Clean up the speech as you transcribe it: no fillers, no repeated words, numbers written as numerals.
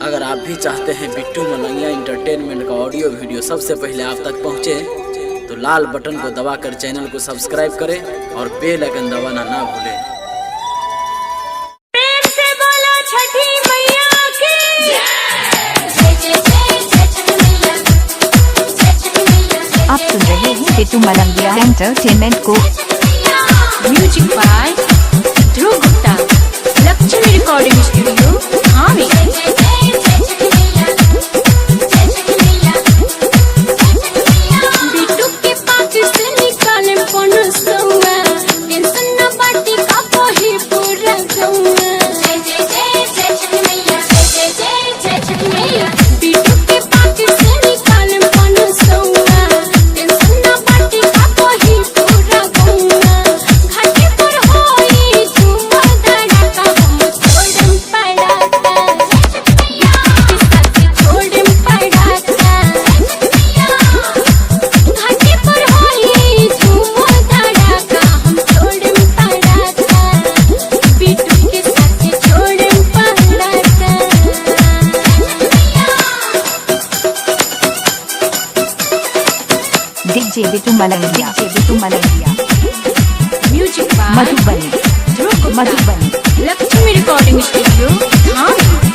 अगर आप भी चाहते हैं बिट्टू मलंगिया इंटरटेनमेंट का ऑडियो वीडियो सबसे पहले आप तक पहुंचे, तो लाल बटन को दबाकर चैनल को सब्सक्राइब करें और बेल आइकन दबाना ना भूलें। प्रेम से बोलो छठी मैया की आप सुन रहे हैं बिट्टू मलंगिया एंटरटेनमेंट को। Music by Dhruv Gupta, Lakshmi recording studio Dhami. Bittu के पाक से निकाले पनसुआ, टेंशन न बाटी का वही पूरा गौआ। बिट्टू के पाक से निकाले पनसुआ, टेंशन न बाटी का वही पूरा गौआ। घाटी पर होई झूमर धड़ाका, हम छोड़म पड़ाका, किस्सा से छोड़म पड़ाका। घाटी पर होई झूमर धड़ाका, हम छोड़म पड़ाका, बिट्टू के साथ छोड़म पड़ाका। DJ Bittu Malangiya music by Madhubani Dhruv Gupta, Lakshmi recording studio Dhami.